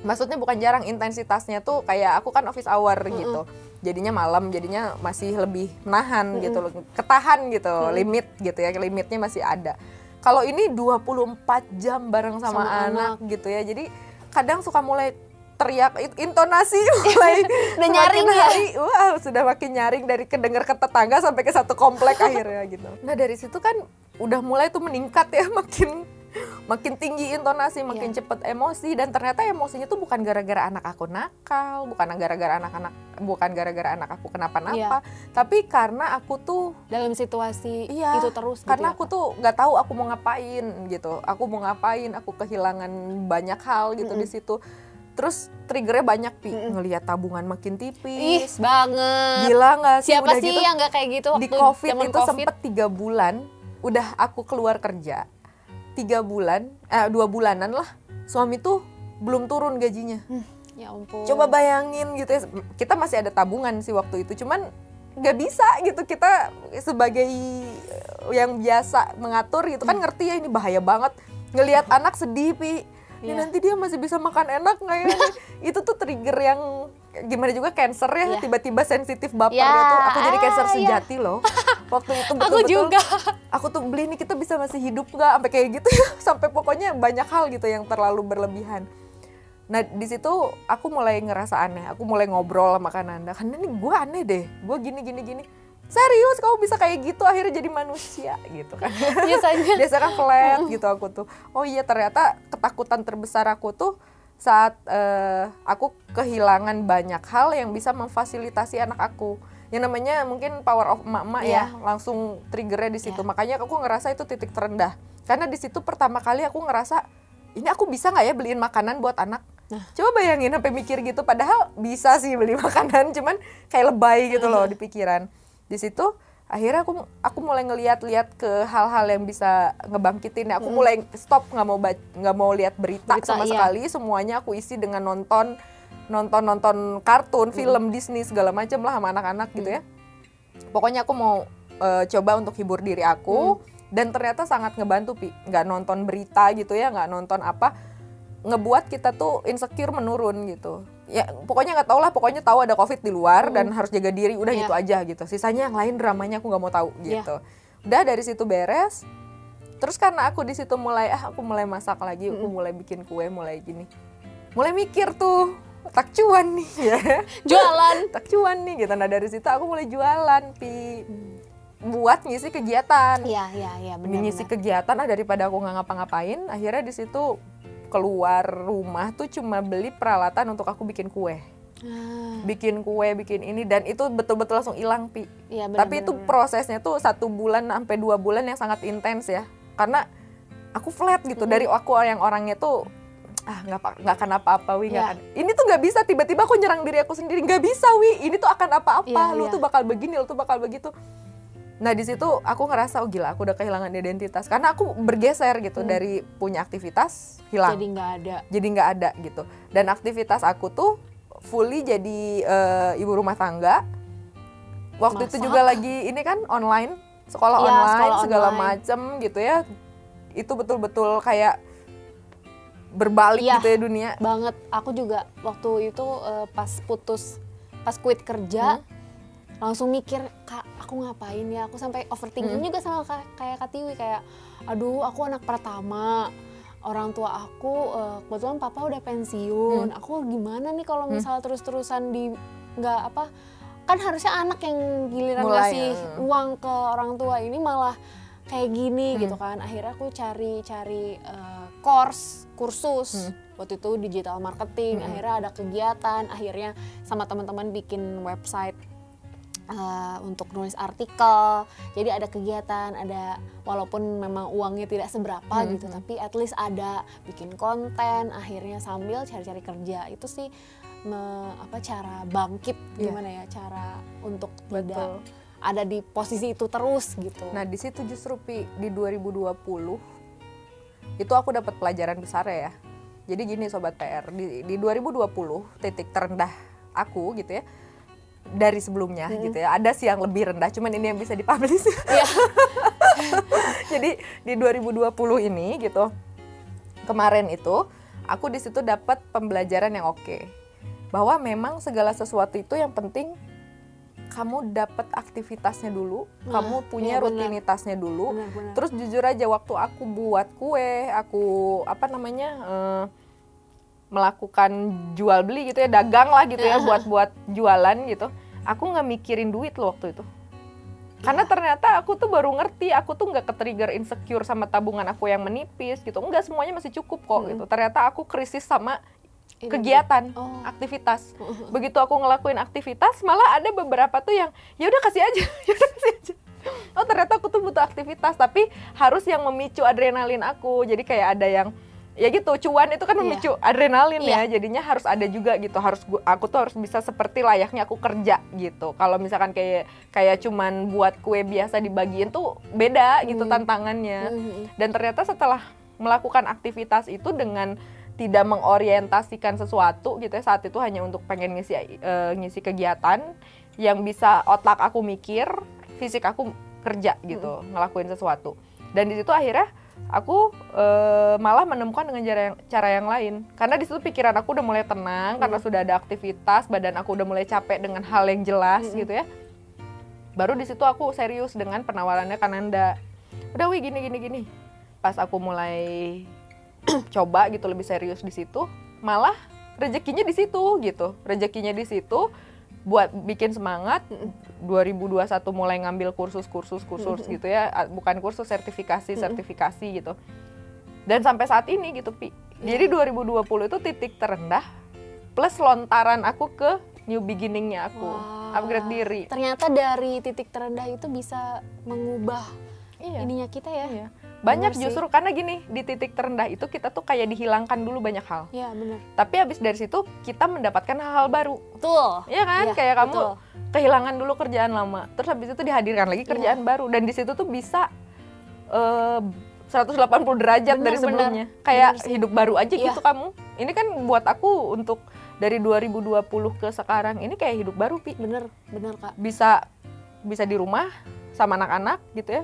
A: Maksudnya bukan jarang, intensitasnya tuh kayak aku kan office hour gitu. Jadinya malam, jadinya masih lebih menahan gitu loh. Ketahan gitu, limit gitu ya, limitnya masih ada. Kalau ini 24 jam bareng sama anak gitu ya. Jadi kadang suka mulai teriak, intonasi mulai
B: udah nyaring
A: hari, wah sudah makin nyaring dari kedengar ke tetangga sampai ke satu komplek akhirnya gitu. Nah dari situ kan udah mulai tuh meningkat ya, makin tinggi intonasi, makin cepet emosi, dan ternyata emosinya tuh bukan gara-gara anak aku nakal, bukan gara-gara anak aku kenapa-napa, tapi karena aku tuh
B: dalam situasi itu terus.
A: Karena
B: gitu
A: aku tuh nggak tahu aku mau ngapain gitu, aku kehilangan banyak hal gitu di situ. Terus triggernya banyak, Pi. Ngelihat tabungan makin tipis.
B: Banget.
A: Gila nggak sih?
B: Siapa
A: udah
B: sih
A: gitu,
B: yang nggak kayak gitu?
A: Di COVID itu sempet 3 bulan, udah aku keluar kerja. 2 bulanan lah, suami tuh belum turun gajinya.
B: Ya ampun.
A: Coba bayangin gitu ya, kita masih ada tabungan sih waktu itu, cuman nggak bisa gitu, kita sebagai yang biasa mengatur gitu kan ngerti ya ini bahaya banget. Ngelihat anak sedih, Pi. Nanti dia masih bisa makan enak nggak ya? Itu tuh trigger yang gimana juga cancer ya, tiba-tiba sensitif bapernya tuh. Aku jadi cancer sejati loh. Waktu itu betul-betul.
B: Aku juga.
A: Aku tuh beli nih kita bisa masih hidup nggak, sampai kayak gitu ya. Sampai pokoknya banyak hal gitu yang terlalu berlebihan. Nah di situ aku mulai ngerasa aneh. Aku mulai ngobrol sama Kananda. Karena nih gue aneh deh. Gue gini. Serius kamu bisa kayak gitu akhirnya jadi manusia gitu kan. Biasanya kan flat gitu aku tuh. Oh iya ternyata ketakutan terbesar aku tuh saat aku kehilangan banyak hal yang bisa memfasilitasi anak aku. Yang namanya mungkin power of emak-emak ya, langsung triggernya di situ. Makanya aku ngerasa itu titik terendah. Karena di situ pertama kali aku ngerasa ini aku bisa nggak ya beliin makanan buat anak. Coba bayangin sampai mikir gitu, padahal bisa sih beli makanan, cuman kayak lebay gitu loh di pikiran. Di situ akhirnya aku mulai ngeliat-liat ke hal-hal yang bisa ngebangkitin. Aku mulai stop, nggak mau lihat berita sama sekali. Semuanya aku isi dengan nonton kartun, film Disney segala macam lah sama anak-anak gitu ya. Pokoknya aku mau coba untuk hibur diri aku, dan ternyata sangat ngebantu, Pi. Nggak nonton berita gitu ya, nggak nonton apa, ngebuat kita tuh insecure menurun gitu. Ya pokoknya nggak tahu lah, pokoknya tahu ada COVID di luar dan harus jaga diri, udah gitu aja gitu. Sisanya yang lain dramanya aku nggak mau tahu gitu. Udah dari situ beres. Terus karena aku di situ aku mulai masak lagi, aku mulai bikin kue, mulai gini. Mulai mikir tuh, tak cuan nih ya.
B: Jualan.
A: Tak cuan nih gitu. Nah dari situ aku mulai jualan, Pi. Buat ngisi kegiatan.
B: Iya, benar.
A: Ngisi kegiatan daripada aku nggak ngapa-ngapain, akhirnya di situ keluar rumah tuh cuma beli peralatan untuk aku bikin kue. Bikin kue, bikin ini, dan itu betul-betul langsung hilang, Pi.
B: Ya, benar,
A: tapi itu prosesnya tuh 1 bulan sampai 2 bulan yang sangat intens ya. Karena aku flat gitu, dari aku yang orangnya tuh nggak akan apa-apa, Wi. Ini tuh nggak bisa, tiba-tiba aku nyerang diri aku sendiri, nggak bisa, Wi. Ini tuh akan apa-apa, lu tuh bakal begini, lu tuh bakal begitu. Nah di situ aku ngerasa gila, aku udah kehilangan identitas karena aku bergeser gitu dari punya aktivitas hilang. Jadi nggak ada gitu. Dan aktivitas aku tuh fully jadi ibu rumah tangga. Waktu itu juga lagi ini kan online, sekolah online segala macem gitu ya. Itu betul-betul kayak berbalik gitu ya dunia.
B: Banget. Aku juga waktu itu pas quit kerja. Langsung mikir, Kak, aku ngapain ya? Aku sampai overthinking juga sama kayak Kak Tiwi, kayak aduh aku anak pertama, orang tua aku kebetulan papa udah pensiun, aku gimana nih kalau misalnya terus-terusan kan harusnya anak yang giliran ngasih uang ke orang tua, ini malah kayak gini gitu kan. Akhirnya aku cari kursus waktu itu digital marketing. Akhirnya ada kegiatan, akhirnya sama teman-teman bikin website untuk nulis artikel. Jadi ada kegiatan, ada walaupun memang uangnya tidak seberapa gitu, tapi at least ada bikin konten, akhirnya sambil cari-cari kerja. Itu sih cara bangkit gimana ya, cara untuk tidak ada di posisi itu terus gitu.
A: Nah di situ justru di 2020 itu aku dapat pelajaran besar ya. Jadi gini Sobat PR, di 2020 titik terendah aku gitu ya, dari sebelumnya gitu ya, ada sih yang lebih rendah, cuman ini yang bisa dipublish. Jadi di 2020 ini gitu, kemarin itu aku di situ dapat pembelajaran yang oke, bahwa memang segala sesuatu itu yang penting kamu dapat aktivitasnya dulu, kamu punya rutinitasnya dulu.
B: Benar.
A: Terus jujur aja waktu aku buat kue, aku melakukan jual beli gitu ya, dagang lah gitu ya, buat jualan gitu, aku nggak mikirin duit loh waktu itu. Karena ternyata aku tuh baru ngerti, aku tuh nggak ke-trigger insecure sama tabungan aku yang menipis gitu, enggak, semuanya masih cukup kok gitu. Ternyata aku krisis sama kegiatan, aktivitas. Begitu aku ngelakuin aktivitas, malah ada beberapa tuh yang ya udah kasih aja. Oh ternyata aku tuh butuh aktivitas, tapi harus yang memicu adrenalin aku. Jadi kayak ada yang ya gitu, cuan itu kan memicu adrenalin ya, jadinya harus ada juga gitu, aku tuh harus bisa seperti layaknya aku kerja gitu. Kalau misalkan kayak cuman buat kue biasa dibagiin tuh beda gitu tantangannya. Dan ternyata setelah melakukan aktivitas itu dengan tidak mengorientasikan sesuatu gitu ya, saat itu hanya untuk pengen ngisi kegiatan yang bisa otak aku mikir, fisik aku kerja gitu, ngelakuin sesuatu. Dan di situ akhirnya aku malah menemukan dengan cara yang lain, karena di situ pikiran aku udah mulai tenang karena sudah ada aktivitas, badan aku udah mulai capek dengan hal yang jelas gitu ya. Baru di situ aku serius dengan penawarannya Kananda. Udah gini. Pas aku mulai coba gitu lebih serius di situ, malah rezekinya di situ gitu. Rezekinya di situ buat bikin semangat. 2021 mulai ngambil kursus gitu ya, bukan kursus, sertifikasi gitu. Dan sampai saat ini gitu Pi. Jadi 2020 itu titik terendah plus lontaran aku ke new beginning-nya aku. Upgrade diri.
B: Ternyata dari titik terendah itu bisa mengubah ininya kita ya.
A: Iya. Banyak justru karena gini, di titik terendah itu kita tuh kayak dihilangkan dulu banyak hal.
B: Iya benar.
A: Tapi habis dari situ kita mendapatkan hal-hal baru.
B: Betul.
A: Iya kan? Kayak kamu kehilangan dulu kerjaan lama, terus habis itu dihadirkan lagi kerjaan baru, dan di situ tuh bisa 180 derajat dari sebelumnya. Kayak hidup baru aja gitu kamu. Ini kan buat aku untuk dari 2020 ke sekarang ini kayak hidup baru Pi.
B: Bener Kak.
A: Bisa di rumah sama anak-anak gitu ya,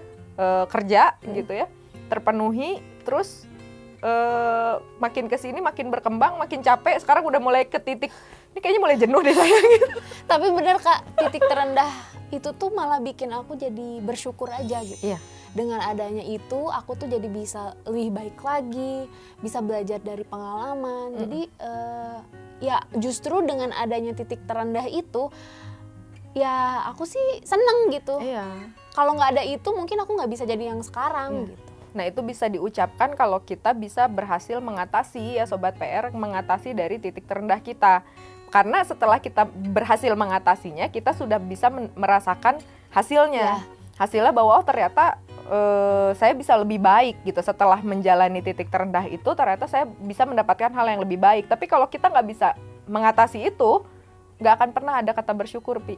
A: kerja gitu ya, terpenuhi, terus makin kesini makin berkembang, makin capek. Sekarang udah mulai ke titik ini kayaknya mulai jenuh deh saya gitu.
B: Tapi bener Kak, titik terendah itu tuh malah bikin aku jadi bersyukur aja gitu.
A: Iya.
B: Dengan adanya itu aku tuh jadi bisa lebih baik lagi, bisa belajar dari pengalaman. Jadi ya justru dengan adanya titik terendah itu ya aku sih seneng gitu.
A: Iya.
B: Kalau nggak ada itu mungkin aku nggak bisa jadi yang sekarang gitu.
A: Nah itu bisa diucapkan kalau kita bisa berhasil mengatasi ya Sobat PR, mengatasi dari titik terendah kita. Karena setelah kita berhasil mengatasinya, kita sudah bisa merasakan hasilnya. Hasilnya bahwa ternyata saya bisa lebih baik gitu. Setelah menjalani titik terendah itu, ternyata saya bisa mendapatkan hal yang lebih baik. Tapi kalau kita nggak bisa mengatasi itu, nggak akan pernah ada kata bersyukur Pi.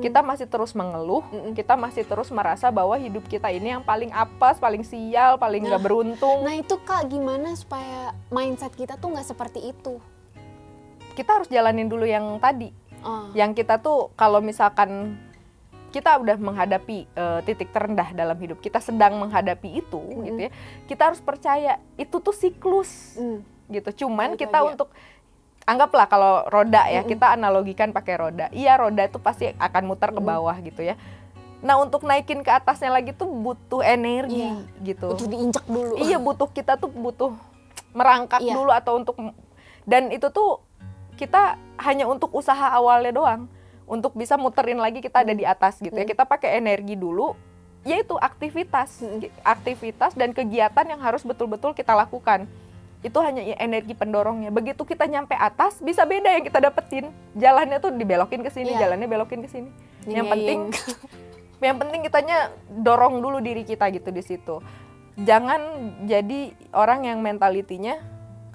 A: Kita masih terus mengeluh, kita masih terus merasa bahwa hidup kita ini yang paling apes, paling sial, paling nggak beruntung.
B: Nah itu Kak, gimana supaya mindset kita tuh nggak seperti itu?
A: Kita harus jalanin dulu yang tadi. Yang kita tuh kalau misalkan kita udah menghadapi titik terendah dalam hidup, kita sedang menghadapi itu gitu ya, kita harus percaya itu tuh siklus gitu. Cuman kita untuk anggaplah kalau roda ya, kita analogikan pakai roda. Iya, roda itu pasti akan muter ke bawah gitu ya. Nah untuk naikin ke atasnya lagi tuh butuh energi gitu.
B: Butuh diinjak dulu.
A: Iya, butuh merangkak dulu atau untuk, dan itu tuh kita hanya untuk usaha awalnya doang. Untuk bisa muterin lagi kita ada di atas gitu ya. Kita pakai energi dulu, yaitu aktivitas dan kegiatan yang harus betul-betul kita lakukan. Itu hanya energi pendorongnya. Begitu kita nyampe atas, bisa beda yang kita dapetin. Jalannya tuh dibelokin ke sini, jalannya belokin ke sini. Yang penting kitanya dorong dulu diri kita gitu di situ. Jangan jadi orang yang mentalitinya,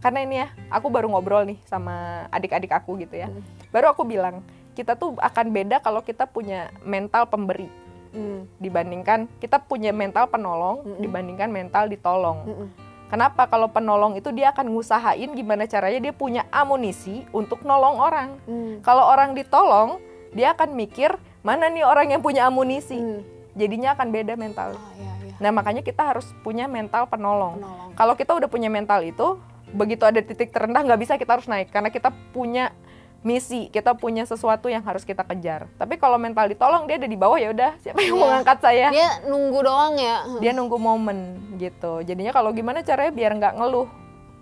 A: karena ini ya, aku baru ngobrol nih sama adik-adik aku gitu ya. Baru aku bilang, kita tuh akan beda kalau kita punya mental pemberi. Dibandingkan kita punya mental penolong dibandingkan mental ditolong. Kenapa? Kalau penolong itu dia akan ngusahain gimana caranya dia punya amunisi untuk nolong orang. Kalau orang ditolong, dia akan mikir mana nih orang yang punya amunisi. Jadinya akan beda mental. Nah makanya kita harus punya mental penolong. Kalau kita udah punya mental itu, begitu ada titik terendah nggak bisa kita harus naik. Karena kita punya misi, kita punya sesuatu yang harus kita kejar. Tapi kalau mental ditolong, dia ada di bawah, ya udah siapa yang mau ngangkat saya?
B: Dia nunggu doang ya.
A: Dia nunggu momen gitu. Jadinya kalau gimana caranya biar nggak ngeluh,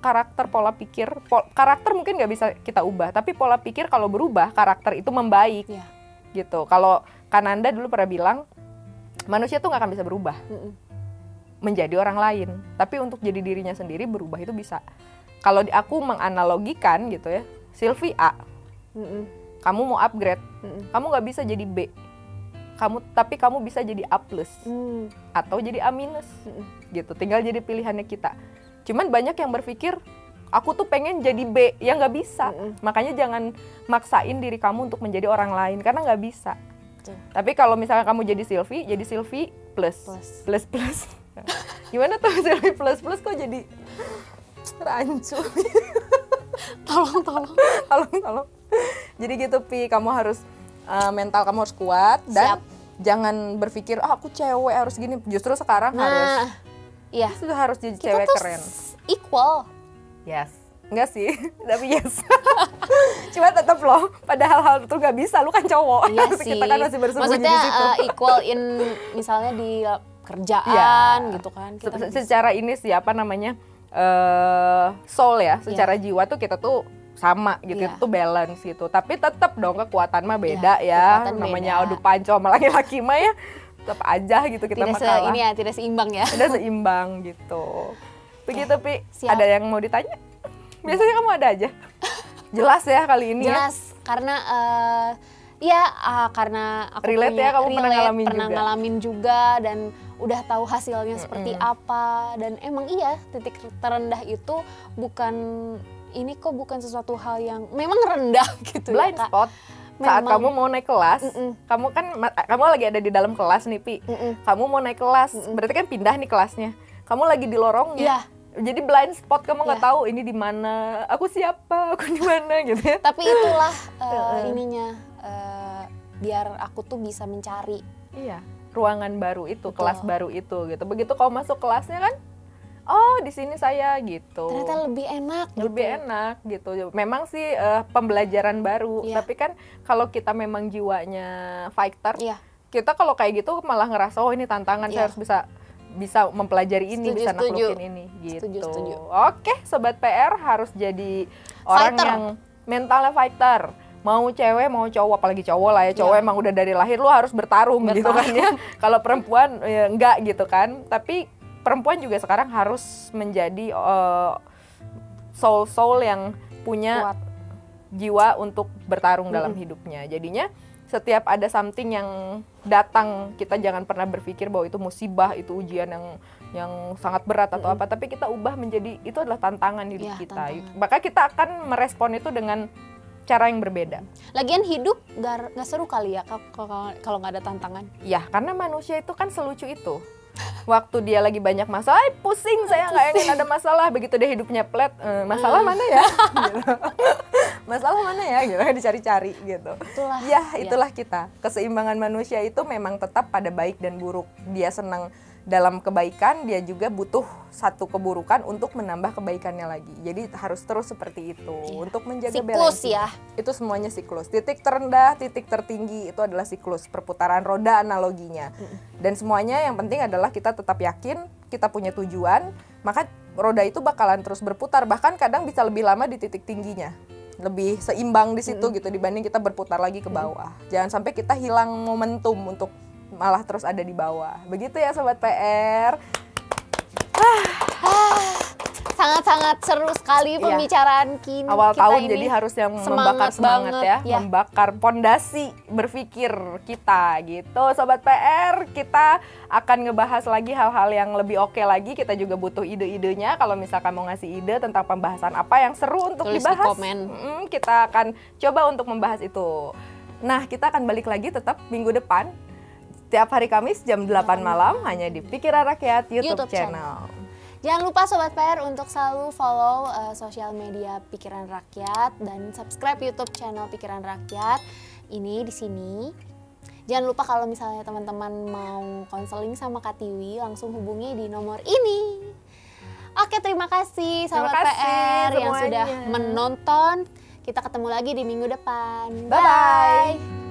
A: karakter, pola pikir, karakter mungkin nggak bisa kita ubah, tapi pola pikir kalau berubah, karakter itu membaik. Gitu. Kalau Kananda dulu pernah bilang, manusia tuh nggak akan bisa berubah menjadi orang lain. Tapi untuk jadi dirinya sendiri berubah itu bisa. Kalau aku menganalogikan gitu ya, Sylvie A. Kamu mau upgrade, kamu nggak bisa jadi B, tapi kamu bisa jadi A+, atau jadi A-, gitu. Tinggal jadi pilihannya kita. Cuman banyak yang berpikir, aku tuh pengen jadi B, ya nggak bisa. Makanya jangan maksain diri kamu untuk menjadi orang lain, karena nggak bisa. Tapi kalau misalnya kamu jadi Sylvie plus. Gimana tuh Sylvie plus kok jadi rancu? Tolong. Jadi gitu Pi, kamu harus mental kamu harus kuat dan jangan berpikir aku cewek harus gini. Justru sekarang sudah harus jadi
B: kita
A: cewek
B: tuh
A: keren.
B: Equal.
A: Yes. Enggak sih, tapi yes. Cuma tetap loh, pada hal-hal itu nggak bisa, lu kan cowok.
B: Iya sih.
A: Kita kan masih bersembunyi
B: Maksudnya,
A: di situ.
B: Equal in misalnya di kerjaan gitu kan.
A: Secara ini sih apa namanya, soul ya, secara jiwa tuh kita tuh sama gitu, itu tuh balance gitu. Tapi tetap dong kekuatan mah beda ya. Namanya adu panco sama laki-laki mah ya tetap aja gitu kita mah kalah.
B: Tidak seimbang ya.
A: Tidak seimbang gitu. Begitu Pi. Ada yang mau ditanya? Biasanya kamu ada aja. Jelas ya kali ini.
B: Jelas karena karena aku
A: relate
B: punya
A: ya, kamu pernah
B: ngalamin juga dan udah tahu hasilnya seperti apa, dan emang titik terendah itu bukan sesuatu hal yang memang rendah gitu.
A: Blind spot. Saat kamu mau naik kelas, kamu lagi ada di dalam kelas nih Pi. Kamu mau naik kelas, berarti kan pindah nih kelasnya. Kamu lagi di lorongnya. Jadi blind spot, kamu nggak tahu ini di mana, aku siapa, aku di mana gitu ya.
B: Tapi itulah biar aku tuh bisa mencari
A: ruangan baru itu, kelas baru itu gitu. Begitu kamu masuk kelasnya kan, oh di sini saya gitu.
B: Ternyata lebih enak.
A: Lebih enak gitu. Memang sih pembelajaran baru. Tapi kan kalau kita memang jiwanya fighter, kita kalau kayak gitu malah ngerasa oh ini tantangan, saya harus bisa mempelajari ini, bisa naklukin ini gitu.
B: Setuju.
A: Oke, Sobat PR harus jadi orang yang mentalnya fighter. Mau cewek, mau cowok, apalagi cowok lah ya. Cowok emang udah dari lahir lu harus bertarung. Gitu kan ya. Kalau perempuan ya enggak gitu kan. Tapi perempuan juga sekarang harus menjadi soul yang punya jiwa untuk bertarung dalam hidupnya. Jadinya setiap ada something yang datang, kita jangan pernah berpikir bahwa itu musibah, itu ujian yang sangat berat atau apa, tapi kita ubah menjadi itu adalah tantangan hidup kita. Maka kita akan merespon itu dengan cara yang berbeda.
B: Lagian hidup nggak seru kali ya kalau nggak ada tantangan.
A: Ya, karena manusia itu kan selucu itu. Waktu dia lagi banyak masalah, pusing saya nggak ingin ada masalah. Begitu dia hidupnya flat, masalah mana ya? Gitu. Masalah mana ya? Gitu, dicari-cari gitu. Itulah kita. Keseimbangan manusia itu memang tetap pada baik dan buruk. Dia senang dalam kebaikan, dia juga butuh satu keburukan untuk menambah kebaikannya lagi. Jadi harus terus seperti itu untuk menjaga balance.
B: Siklus ya.
A: Itu semuanya siklus. Titik terendah, titik tertinggi itu adalah siklus, perputaran roda analoginya. Dan semuanya yang penting adalah kita tetap yakin, kita punya tujuan, maka roda itu bakalan terus berputar. Bahkan kadang bisa lebih lama di titik tingginya. Lebih seimbang di situ gitu dibanding kita berputar lagi ke bawah. Jangan sampai kita hilang momentum untuk malah terus ada di bawah. Begitu ya Sobat PR.
B: sangat-sangat seru sekali pembicaraan kini.
A: Awal
B: kita
A: tahun
B: ini
A: jadi harus yang membakar semangat
B: banget,
A: ya, membakar pondasi berpikir kita gitu. Sobat PR, kita akan ngebahas lagi hal-hal yang lebih oke lagi. Kita juga butuh ide-idenya. Kalau misalkan mau ngasih ide tentang pembahasan apa yang seru untuk
B: tulis
A: dibahas,
B: di komen.
A: Kita akan coba untuk membahas itu. Nah, kita akan balik lagi tetap minggu depan. Setiap hari Kamis jam 8 malam hanya di Pikiran Rakyat YouTube channel.
B: Jangan lupa Sobat PR untuk selalu follow sosial media Pikiran Rakyat dan subscribe YouTube channel Pikiran Rakyat ini di sini. Jangan lupa kalau misalnya teman-teman mau konseling sama Kak Tiwi, langsung hubungi di nomor ini. Oke, terima kasih Sobat PR yang sudah menonton. Kita ketemu lagi di minggu depan.
A: Bye-bye.